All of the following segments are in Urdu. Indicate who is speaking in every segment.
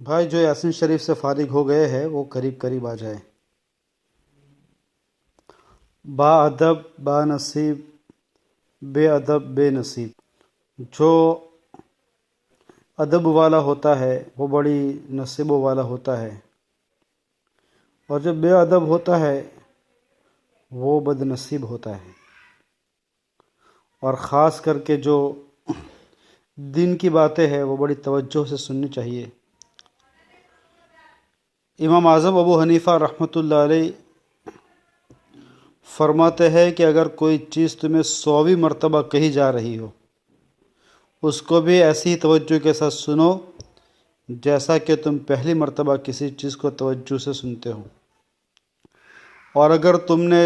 Speaker 1: بھائی جو یاسین شریف سے فارغ ہو گئے ہیں وہ قریب قریب آ جائے۔ با ادب با نصیب، بے ادب بے نصیب۔ جو ادب والا ہوتا ہے وہ بڑی نصیبوں والا ہوتا ہے، اور جو بے ادب ہوتا ہے وہ بد نصیب ہوتا ہے۔ اور خاص کر کے جو دین کی باتیں ہیں وہ بڑی توجہ سے سننی چاہیے۔ امام اعظم ابو حنیفہ رحمۃ اللہ علیہ فرماتے ہیں کہ اگر کوئی چیز تمہیں 100ویں مرتبہ کہی جا رہی ہو، اس کو بھی ایسی ہی توجہ کے ساتھ سنو جیسا کہ تم پہلی مرتبہ کسی چیز کو توجہ سے سنتے ہو، اور اگر تم نے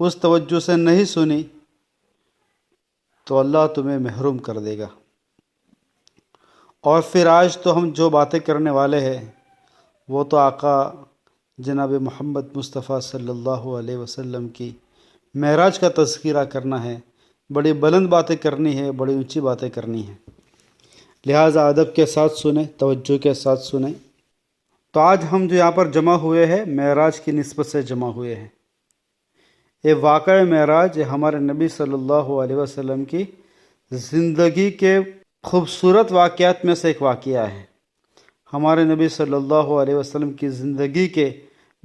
Speaker 1: اس توجہ سے نہیں سنی تو اللہ تمہیں محروم کر دے گا۔ اور پھر آج تو ہم جو باتیں کرنے والے ہیں وہ تو آقا جناب محمد مصطفیٰ صلی اللہ علیہ وسلم کی معراج کا تذکرہ کرنا ہے، بڑی بلند باتیں کرنی ہے، بڑی اونچی باتیں کرنی ہیں، لہٰذا ادب کے ساتھ سنیں، توجہ کے ساتھ سنیں۔ تو آج ہم جو یہاں پر جمع ہوئے ہیں معراج کی نسبت سے جمع ہوئے ہیں۔ یہ واقعہ معراج یہ ہمارے نبی صلی اللہ علیہ وسلم کی زندگی کے خوبصورت واقعات میں سے ایک واقعہ ہے۔ ہمارے نبی صلی اللہ علیہ وسلم کی زندگی کے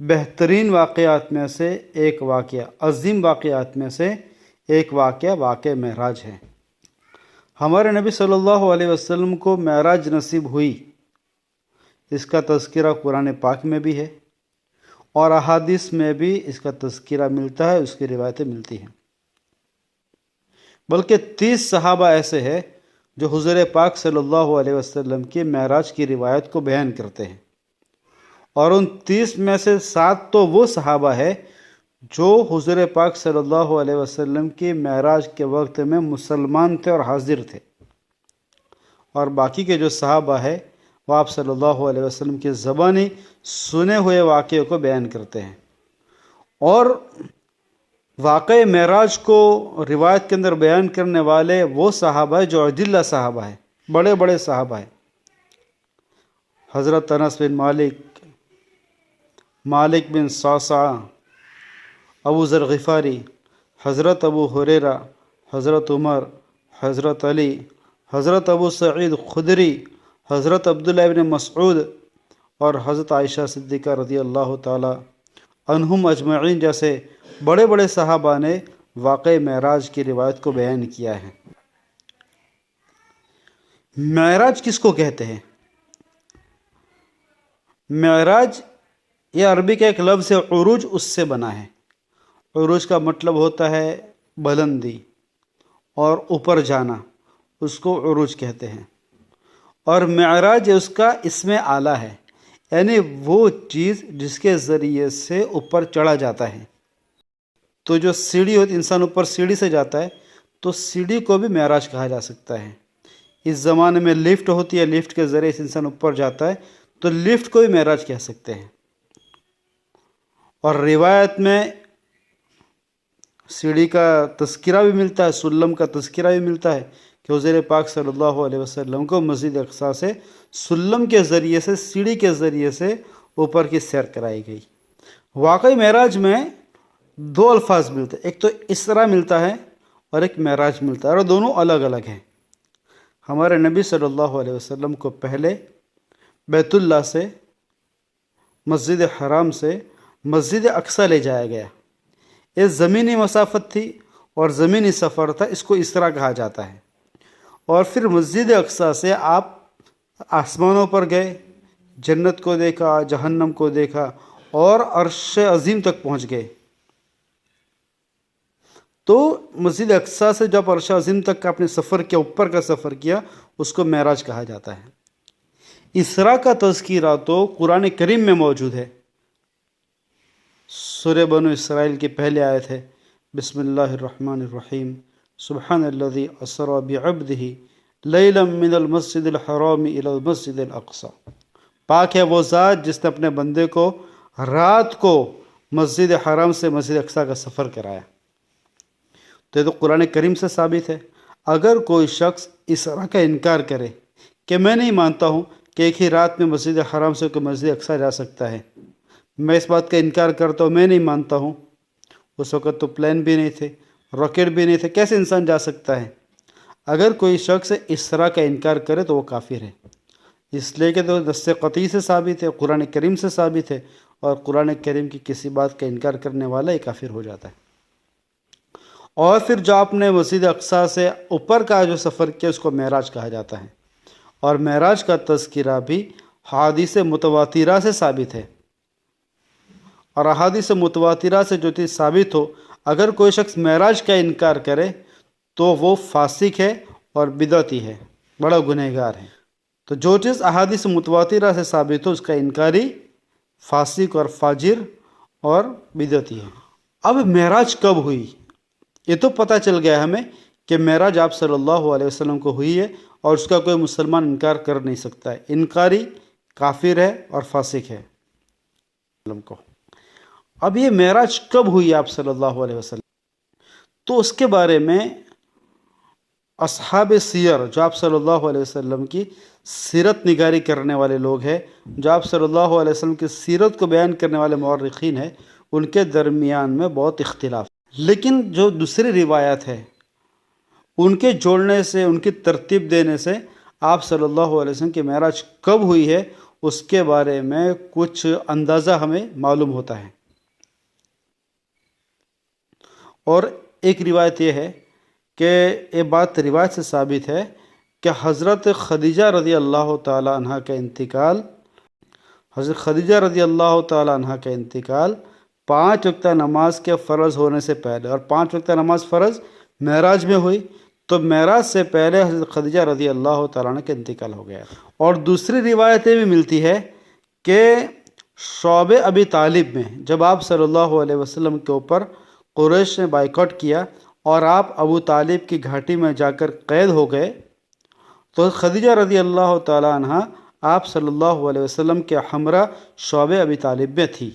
Speaker 1: بہترین واقعات میں سے ایک واقعہ، عظیم واقعات میں سے ایک واقعہ معراج ہے۔ ہمارے نبی صلی اللہ علیہ وسلم کو معراج نصیب ہوئی، اس کا تذکرہ قرآن پاک میں بھی ہے اور احادیث میں بھی اس کا تذکرہ ملتا ہے، اس کی روایتیں ملتی ہیں۔ بلکہ 30 صحابہ ایسے ہیں جو حضور پاک صلی اللہ علیہ وسلم کی معراج کی روایت کو بیان کرتے ہیں، اور ان 30 میں سے 7 تو وہ صحابہ ہے جو حضور پاک صلی اللہ علیہ وسلم کی معراج کے وقت میں مسلمان تھے اور حاضر تھے، اور باقی کے جو صحابہ ہے وہ آپ صلی اللہ علیہ وسلم کی زبانی سنے ہوئے واقعے کو بیان کرتے ہیں۔ اور واقعہ معراج کو روایت کے اندر بیان کرنے والے وہ صحابہ ہیں جو عدلہ صحابہ ہیں، بڑے بڑے صحابہ ہیں۔ حضرت انس بن مالک، مالک بن صعصعہ، ابو ذر غفاری، حضرت ابو ہریرہ، حضرت عمر، حضرت علی، حضرت ابو سعید خدری، حضرت عبداللہ ابن مسعود اور حضرت عائشہ صدیقہ رضی اللہ تعالی عنہم اجمعین جیسے بڑے بڑے صحابہ نے واقعہ معراج کی روایت کو بیان کیا ہے۔ معراج کس کو کہتے ہیں؟ معراج یہ عربی کا ایک لفظ ہے، عروج اس سے بنا ہے۔ عروج کا مطلب ہوتا ہے بلندی اور اوپر جانا، اس کو عروج کہتے ہیں۔ اور معراج اس کا اسم اعلیٰ ہے، یعنی وہ چیز جس کے ذریعے سے اوپر چڑھا جاتا ہے۔ تو جو سیڑھی ہوتی، انسان اوپر سیڑھی سے جاتا ہے تو سیڑھی کو بھی معراج کہا جا سکتا ہے۔ اس زمانے میں لفٹ ہوتی ہے، لفٹ کے ذریعے سے انسان اوپر جاتا ہے تو لفٹ کو بھی معراج کہہ سکتے ہیں۔ اور روایت میں سیڑھی کا تذکرہ بھی ملتا ہے، سلم کا تذکرہ بھی ملتا ہے کہ حضور پاک صلی اللہ علیہ وسلم کو مسجد اقصیٰ سے سلم کے ذریعے سے، سیڑھی کے ذریعے سے اوپر کی سیر کرائی گئی۔ واقعی معراج میں 2 الفاظ ملتے ہیں، ایک تو اسرا ملتا ہے اور ایک معراج ملتا ہے، اور دونوں الگ الگ ہیں۔ ہمارے نبی صلی اللہ علیہ وسلم کو پہلے بیت اللہ سے، مسجد حرام سے مسجد اقصیٰ لے جایا گیا۔ یہ زمینی مسافت تھی اور زمینی سفر تھا، اس کو اسرا کہا جاتا ہے۔ اور پھر مسجد اقصیٰ سے آپ آسمانوں پر گئے، جنت کو دیکھا، جہنم کو دیکھا اور عرش عظیم تک پہنچ گئے۔ تو مسجد اقصیٰ سے جب عرش عظیم تک کا اپنے سفر کیا، اوپر کا سفر کیا، اس کو معراج کہا جاتا ہے۔ اسرا کا تذکرہ تو قرآن کریم میں موجود ہے۔ سورہ بنو اسرائیل کی پہلی آیت ہے، بسم اللہ الرحمن الرحیم، سبحان الذی اسری بعبدہ لیلا من المسجد الحرام الی المسجد الاقصی۔ پاک ہے وہ ذات جس نے اپنے بندے کو رات کو مسجد حرام سے مسجد اقصیٰ کا سفر کرایا۔ تو یہ تو قرآن کریم سے ثابت ہے۔ اگر کوئی شخص اسرا کا انکار کرے کہ میں نہیں مانتا ہوں کہ ایک ہی رات میں مسجد حرام سے کوئی مسجد اقصیٰ جا سکتا ہے؟ میں اس بات کا انکار کرتا ہوں، میں نہیں مانتا ہوں۔ اس وقت تو پلین بھی نہیں تھے، راکٹ بھی نہیں تھے، کیسے انسان جا سکتا ہے؟ اگر کوئی شخص اس طرح کا انکار کرے تو وہ کافر ہے، اس لیے کہ تو نص قطعی سے ثابت ہے، قرآن کریم سے ثابت ہے، اور قرآن کریم کی کسی بات کا انکار کرنے والا ہی کافر ہو جاتا ہے۔ اور پھر جو آپ نے مسجد اقصیٰ سے اوپر کا جو سفر کیا اس کو معراج کہا جاتا ہے، اور معراج کا تذکرہ بھی حدیث متواترہ سے ثابت ہے، اور احادیث متواترہ سے جو چیز ثابت ہو، اگر کوئی شخص معراج کا انکار کرے تو وہ فاسق ہے اور بدعتی ہے، بڑا گنہگار ہے۔ تو جو چیز احادیث متواترہ سے ثابت ہو اس کا انکاری فاسق اور فاجر اور بدعتی ہے۔ اب معراج کب ہوئی؟ یہ تو پتہ چل گیا ہمیں کہ معراج آپ صلی اللہ علیہ وسلم کو ہوئی ہے، اور اس کا کوئی مسلمان انکار کر نہیں سکتا ہے، انکاری کافر ہے اور فاسق ہے کو۔ اب یہ معراج کب ہوئی آپ صلی اللہ علیہ وسلم؟ تو اس کے بارے میں اصحاب سیر، جو آپ صلی اللہ علیہ وسلم کی سیرت نگاری کرنے والے لوگ ہیں، جو آپ صلی اللہ علیہ وسلم کی سیرت کو بیان کرنے والے مورخین ہیں، ان کے درمیان میں بہت اختلاف ہے۔ لیکن جو دوسری روایات ہے ان کے جوڑنے سے، ان کی ترتیب دینے سے آپ صلی اللہ علیہ وسلم کی معراج کب ہوئی ہے اس کے بارے میں کچھ اندازہ ہمیں معلوم ہوتا ہے۔ اور ایک روایت یہ ہے کہ یہ بات روایت سے ثابت ہے کہ حضرت خدیجہ رضی اللہ تعالی عنہ کا انتقال، حضرت خدیجہ رضی اللہ تعالی عنہ کا انتقال 5 وقتہ نماز کے فرض ہونے سے پہلے، اور 5 وقتہ نماز فرض معراج میں ہوئی، تو معراج سے پہلے حضرت خدیجہ رضی اللہ تعالیٰ عنہ کا انتقال ہو گیا۔ اور دوسری روایتیں بھی ملتی ہے کہ شعب ابی طالب میں جب آپ صلی اللہ علیہ وسلم کے اوپر قریش نے بائیکاٹ کیا اور آپ ابو طالب کی گھاٹی میں جا کر قید ہو گئے، تو خدیجہ رضی اللہ تعالیٰ عنہ آپ صلی اللہ علیہ وسلم کے ہمراہ شعب ابی طالب میں تھی۔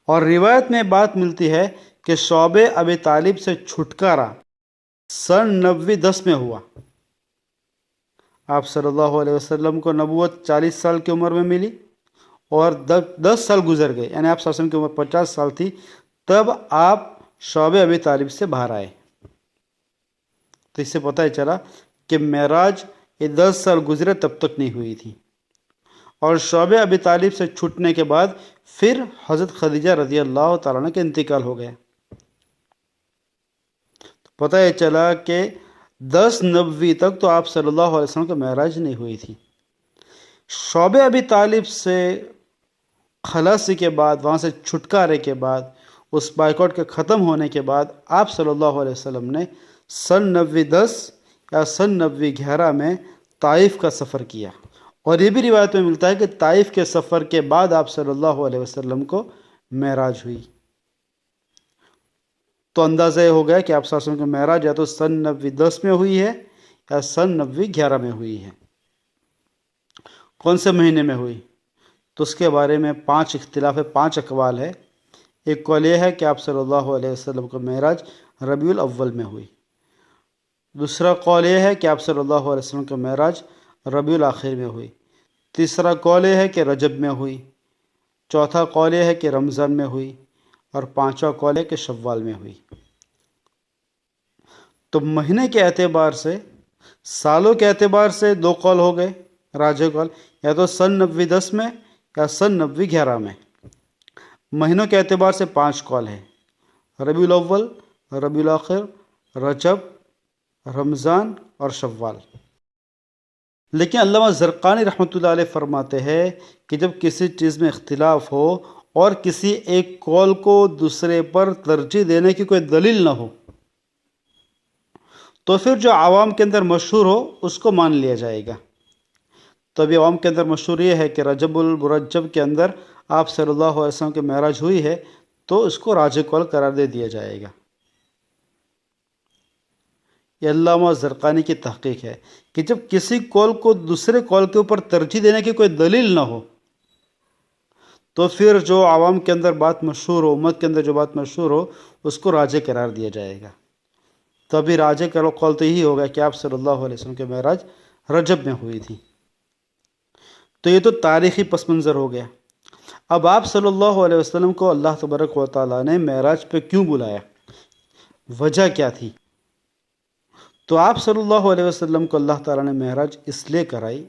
Speaker 1: اور روایت میں بات ملتی ہے کہ شعب ابی طالب سے چھٹکارا سن 90-10 میں ہوا۔ آپ صلی اللہ علیہ وسلم کو نبوت 40 سال کی عمر میں ملی، اور 10 سال گزر گئے، یعنی آپ صلی اللہ علیہ وسلم کی عمر 50 سال تھی تب آپ شعب ابی طالب سے باہر آئے۔ تو اس سے پتہ چلا کہ معراج یہ 10 سال گزرے تب تک نہیں ہوئی تھی، اور شعب ابی طالب سے چھٹنے کے بعد پھر حضرت خدیجہ رضی اللہ تعالیٰ عنہ کا انتقال ہو گیا۔ پتہ یہ چلا کہ 10-90 تک تو آپ صلی اللہ علیہ وسلم کا معراج نہیں ہوئی تھی۔ شعب ابی طالب سے خلاصی کے بعد، وہاں سے چھٹکارے کے بعد، اس بائیکاٹ کے ختم ہونے کے بعد آپ صلی اللہ علیہ وسلم نے سن 90-10 یا سن 90-11 میں طائف کا سفر کیا، اور یہ بھی روایت میں ملتا ہے کہ طائف کے سفر کے بعد آپ صلی اللہ علیہ وسلم کو معراج ہوئی۔ تو اندازہ یہ ہو گیا کہ آپ صلی اللہ علیہ وسلم کی معراج یا تو سن 90-10 میں ہوئی ہے یا سن 90-11 میں ہوئی ہے۔ کون سے مہینے میں ہوئی؟ تو اس کے بارے میں 5 اختلاف ہے، 5 اقوال ہے۔ ایک قول یہ ہے کہ آپ صلی اللہ علیہ وسلم کو معراج ربیع الاول میں ہوئی۔ دوسرا قول یہ ہے کہ آپ صلی اللہ علیہ وسلم کا معراج ربیع الاخر میں ہوئی۔ تیسرا قول یہ ہے کہ رجب میں ہوئی۔ چوتھا قول یہ ہے کہ رمضان میں ہوئی، اور 5واں قول ہے کہ شوال میں ہوئی۔ تو مہینے کے اعتبار سے، سالوں کے اعتبار سے 2 قول ہو گئے راجح قول، یا تو سن 90-10 میں یا سن 90-11 میں۔ مہینوں کے اعتبار سے 5 قول ہے: ربیع الاول، ربیع الاخر، رجب، رمضان اور شوال۔ لیکن علامہ زرقانی رحمۃ اللہ علیہ فرماتے ہیں کہ جب کسی چیز میں اختلاف ہو اور کسی ایک قول کو دوسرے پر ترجیح دینے کی کوئی دلیل نہ ہو، تو پھر جو عوام کے اندر مشہور ہو اس کو مان لیا جائے گا۔ تو ابھی عوام کے اندر مشہور یہ ہے کہ رجب المرجب کے اندر آپ صلی اللہ علیہ وسلم کی معراج ہوئی ہے، تو اس کو راجح قول قرار دے دیا جائے گا۔ یہ علامہ زرقانی کی تحقیق ہے کہ جب کسی قول کو دوسرے قول کے اوپر ترجیح دینے کی کوئی دلیل نہ ہو، تو پھر جو عوام کے اندر بات مشہور ہو، امت کے اندر جو بات مشہور ہو، اس کو راجح قرار دیا جائے گا۔ تو ابھی راجح قول تو یہی ہوگا کہ آپ صلی اللہ علیہ وسلم کے معراج رجب میں ہوئی تھی۔ تو یہ تو تاریخی پس منظر ہو گیا۔ اب آپ صلی اللہ علیہ وسلم کو اللہ تبارک و تعالیٰ نے معراج پہ کیوں بلایا، وجہ کیا تھی؟ تو آپ صلی اللہ علیہ وسلم کو اللہ تعالیٰ نے معراج اس لیے کرائی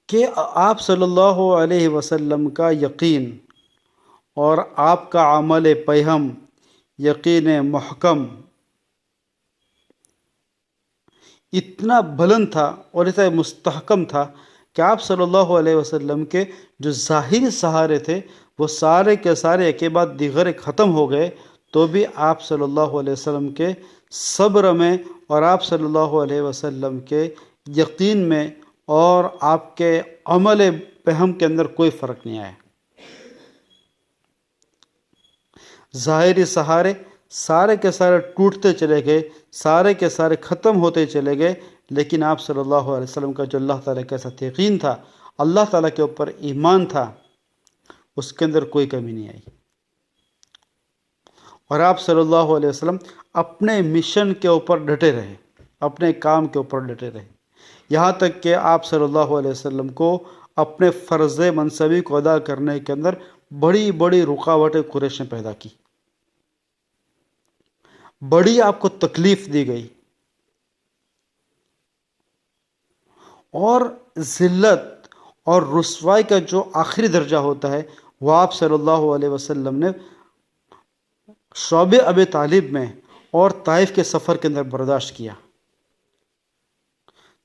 Speaker 1: کہ آپ صلی اللہ علیہ وسلم کا یقین اور آپ کا عمل پیہم، یقین محکم اتنا بلند تھا اور اتنا مستحکم تھا کہ آپ صلی اللہ علیہ وسلم کے جو ظاہری سہارے تھے وہ سارے کے سارے ایک کے بعد دیگر ختم ہو گئے، تو بھی آپ صلی اللہ علیہ وسلم کے صبر میں اور آپ صلی اللہ علیہ وسلم کے یقین میں اور آپ کے عمل پہم کے اندر کوئی فرق نہیں آیا۔ ظاہری سہارے سارے کے سارے ٹوٹتے چلے گئے، سارے کے سارے ختم ہوتے چلے گئے، لیکن آپ صلی اللہ علیہ وسلم کا جو اللہ تعالیٰ کے ساتھ یقین تھا، اللہ تعالیٰ کے اوپر ایمان تھا، اس کے اندر کوئی کمی نہیں آئی۔ اور آپ صلی اللہ علیہ وسلم اپنے مشن کے اوپر ڈٹے رہے، اپنے کام کے اوپر ڈٹے رہے، یہاں تک کہ آپ صلی اللہ علیہ وسلم کو اپنے فرض منصبی کو ادا کرنے کے اندر بڑی بڑی رکاوٹیں قریش نے پیدا کی، بڑی آپ کو تکلیف دی گئی، اور ذلت اور رسوائی کا جو آخری درجہ ہوتا ہے وہ آپ صلی اللہ علیہ وسلم نے شعب ابی طالب میں اور طائف کے سفر کے اندر برداشت کیا۔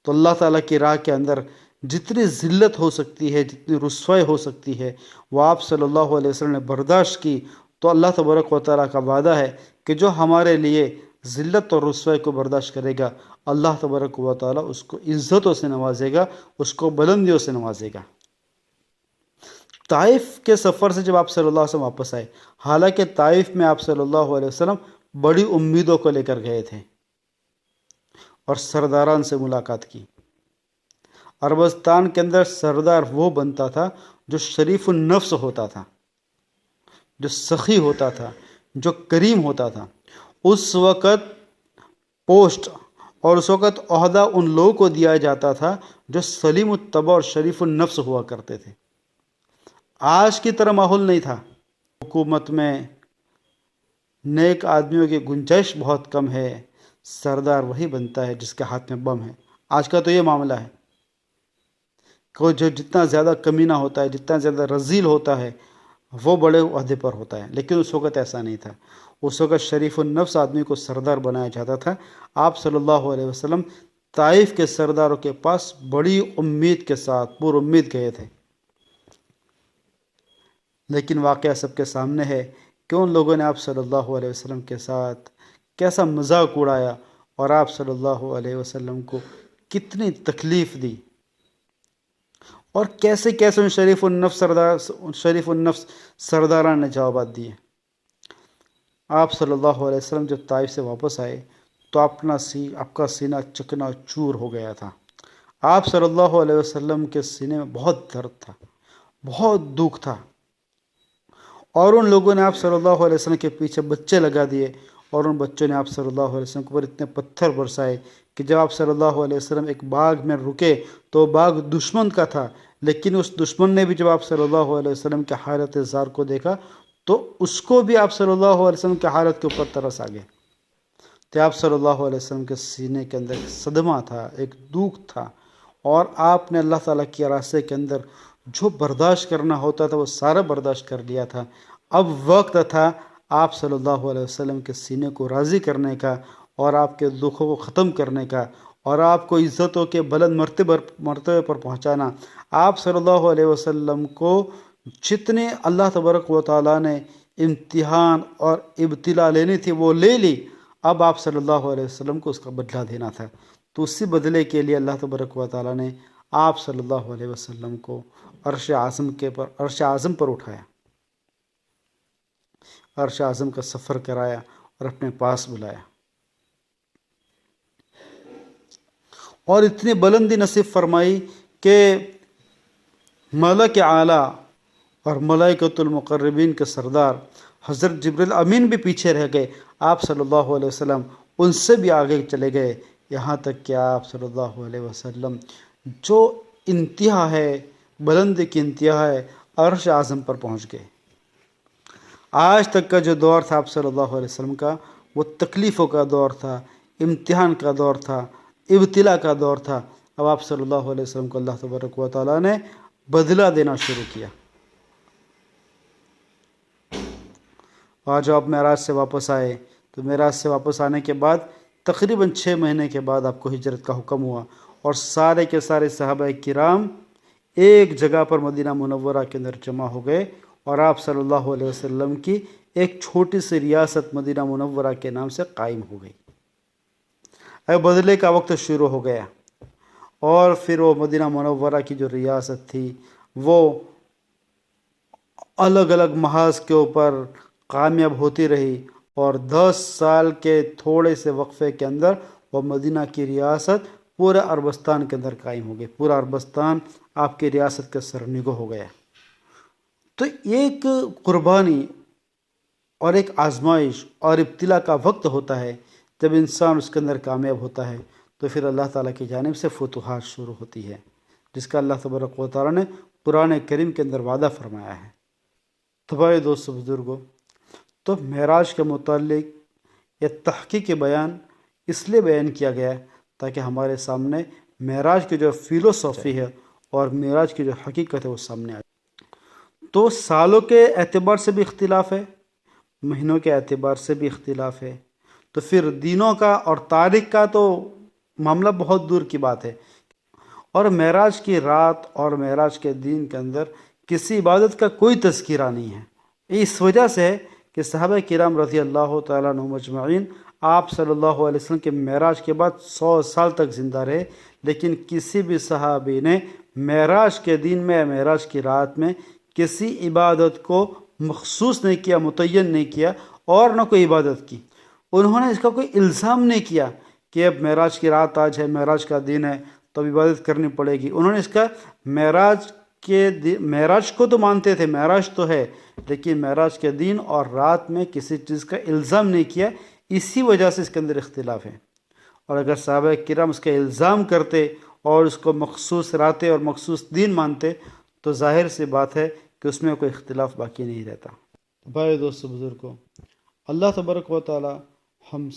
Speaker 1: تو اللہ تعالیٰ کی راہ کے اندر جتنی ذلت ہو سکتی ہے، جتنی رسوائی ہو سکتی ہے، وہ آپ صلی اللہ علیہ وسلم نے برداشت کی۔ تو اللہ تبارک و تعالیٰ کا وعدہ ہے کہ جو ہمارے لیے ذلت اور رسوائی کو برداشت کرے گا، اللہ تبارک و تعالیٰ اس کو عزتوں سے نوازے گا، اس کو بلندیوں سے نوازے گا۔ طائف کے سفر سے جب آپ صلی اللہ علیہ وسلم واپس آئے، حالانکہ طائف میں آپ صلی اللہ علیہ وسلم بڑی امیدوں کو لے کر گئے تھے اور سرداران سے ملاقات کی۔ عربستان کے اندر سردار وہ بنتا تھا جو شریف النفس ہوتا تھا، جو سخی ہوتا تھا، جو کریم ہوتا تھا۔ اس وقت پوسٹ اور اس وقت عہدہ ان لوگوں کو دیا جاتا تھا جو سلیم الطبع اور شریف النفس ہوا کرتے تھے۔ آج کی طرح ماحول نہیں تھا، حکومت میں نیک آدمیوں کی گنجائش بہت کم ہے، سردار وہی بنتا ہے جس کے ہاتھ میں بم ہے۔ آج کا تو یہ معاملہ ہے کہ جو جتنا زیادہ کمینہ ہوتا ہے، جتنا زیادہ رذیل ہوتا ہے، وہ بڑے عہدے پر ہوتا ہے، لیکن اس وقت ایسا نہیں تھا۔ اس وقت شریف النفس آدمی کو سردار بنایا جاتا تھا۔ آپ صلی اللہ علیہ وسلم طائف کے سرداروں کے پاس بڑی امید کے ساتھ پر امید گئے تھے، لیکن واقعہ سب کے سامنے ہے کہ ان لوگوں نے آپ صلی اللہ علیہ وسلم کے ساتھ کیسا مذاق اڑایا اور آپ صلی اللہ علیہ وسلم کو کتنی تکلیف دی، اور کیسے کیسے ان شریف النفس سرداران نے جوابات دیے۔ آپ صلی اللہ علیہ وسلم جب طائف سے واپس آئے تو آپ کا سینہ چکنا چور ہو گیا تھا۔ آپ صلی اللہ علیہ وسلم کے سینے میں بہت درد تھا، بہت دکھ تھا، اور ان لوگوں نے آپ صلی اللہ علیہ وسلم کے پیچھے بچے لگا دیے، اور ان بچوں نے آپ صلی اللہ علیہ وسلم کے اوپر اتنے پتھر برسائے کہ جب آپ صلی اللہ علیہ وسلم ایک باغ میں رکے تو باغ دشمن کا تھا، لیکن اس دشمن نے بھی جب آپ صلی اللہ علیہ وسلم کے حالت زار کو دیکھا تو اس کو بھی آپ صلی اللہ علیہ وسلم کے حالت کے اوپر ترس آ گیا۔ تو آپ صلی اللہ علیہ وسلم کے سینے کے اندر ایک صدمہ تھا، ایک دکھ تھا، اور آپ نے اللہ تعالیٰ کے راستے کے اندر جو برداشت کرنا ہوتا تھا وہ سارا برداشت کر لیا تھا۔ اب وقت تھا آپ صلی اللہ علیہ وسلم کے سینے کو راضی کرنے کا، اور آپ کے دکھوں کو ختم کرنے کا، اور آپ کو عزتوں کے بلند مرتبے پر پہنچانا۔ آپ صلی اللہ علیہ وسلم کو جتنے اللہ تبارک و تعالیٰ نے امتحان اور ابتلا لینی تھی وہ لے لی، اب آپ صلی اللہ علیہ وسلم کو اس کا بدلہ دینا تھا۔ تو اسی بدلے کے لیے اللہ تبارک و تعالیٰ نے آپ صلی اللہ علیہ وسلم کو عرش اعظم پر اٹھایا، عرش اعظم کا سفر کرایا اور اپنے پاس بلایا، اور اتنی بلندی نصیب فرمائی کہ ملک اعلیٰ اور ملائکۃ المقربین کے سردار حضرت جبریل امین بھی پیچھے رہ گئے۔ آپ صلی اللہ علیہ وسلم ان سے بھی آگے چلے گئے یہاں تک کہ آپ صلی اللہ علیہ وسلم جو انتہا ہے، بلندی کی انتہا ہے، عرش اعظم پر پہنچ گئے۔ آج تک کا جو دور تھا آپ صلی اللہ علیہ وسلم کا، وہ تکلیفوں کا دور تھا، امتحان کا دور تھا، ابتلا کا دور تھا۔ اب آپ صلی اللہ علیہ وسلم کو اللہ تبارک و تعالیٰ نے بدلہ دینا شروع کیا۔ آج آپ معراج سے واپس آئے، تو معراج سے واپس آنے کے بعد تقریباً 6 مہینے کے بعد آپ کو ہجرت کا حکم ہوا، اور سارے کے سارے صحابہ کرام ایک جگہ پر مدینہ منورہ کے اندر جمع ہو گئے، اور آپ صلی اللہ علیہ وسلم کی ایک چھوٹی سی ریاست مدینہ منورہ کے نام سے قائم ہو گئی۔ اب بدلے کا وقت شروع ہو گیا، اور پھر وہ مدینہ منورہ کی جو ریاست تھی وہ الگ الگ محاذ کے اوپر کامیاب ہوتی رہی، اور 10 سال کے تھوڑے سے وقفے کے اندر وہ مدینہ کی ریاست پورے عربستان کے اندر قائم ہو گئی۔ پورا عربستان آپ کی ریاست کے سرنگوں ہو گیا۔ تو ایک قربانی اور ایک آزمائش اور ابتلا کا وقت ہوتا ہے، جب انسان اس کے اندر کامیاب ہوتا ہے تو پھر اللہ تعالیٰ کی جانب سے فتوحات شروع ہوتی ہے، جس کا اللہ تبارک و تعالیٰ نے قرآن کریم کے اندر وعدہ فرمایا ہے۔ تو بھائی دوستو بزرگوں، تو معراج کے متعلق یہ تحقیقی بیان اس لیے بیان کیا گیا ہے تاکہ ہمارے سامنے معراج کی جو فلسفی ہے اور معراج کی جو حقیقت ہے وہ سامنے آئے۔ تو سالوں کے اعتبار سے بھی اختلاف ہے، مہینوں کے اعتبار سے بھی اختلاف ہے، تو پھر دنوں کا اور تاریخ کا تو معاملہ بہت دور کی بات ہے۔ اور معراج کی رات اور معراج کے دن کے اندر کسی عبادت کا کوئی تذکرہ نہیں ہے۔ اس وجہ سے ہے کہ صحابہ کرام رضی اللہ تعالیٰ عنہم مجمعین آپ صلی اللہ علیہ وسلم کے معراج کے بعد 100 سال تک زندہ رہے، لیکن کسی بھی صحابی نے معراج کے دن میں، معراج کی رات میں کسی عبادت کو مخصوص نہیں کیا، متعین نہیں کیا، اور نہ کوئی عبادت کی۔ انہوں نے اس کا کوئی الزام نہیں کیا کہ اب معراج کی رات آج ہے، معراج کا دن ہے تو اب عبادت کرنی پڑے گی۔ انہوں نے اس کا معراج کو تو مانتے تھے، معراج تو ہے، لیکن معراج کے دن اور رات میں کسی چیز کا الزام نہیں کیا، اسی وجہ سے اس کے اندر اختلاف ہے۔ اور اگر صحابہ کرام اس کا الزام کرتے اور اس کو مخصوص راتیں اور مخصوص دن مانتے تو ظاہر سی بات ہے کہ اس میں کوئی اختلاف باقی نہیں رہتا۔ بھائی دوستو بزرگوں، اللہ تبارک و تعالی ہم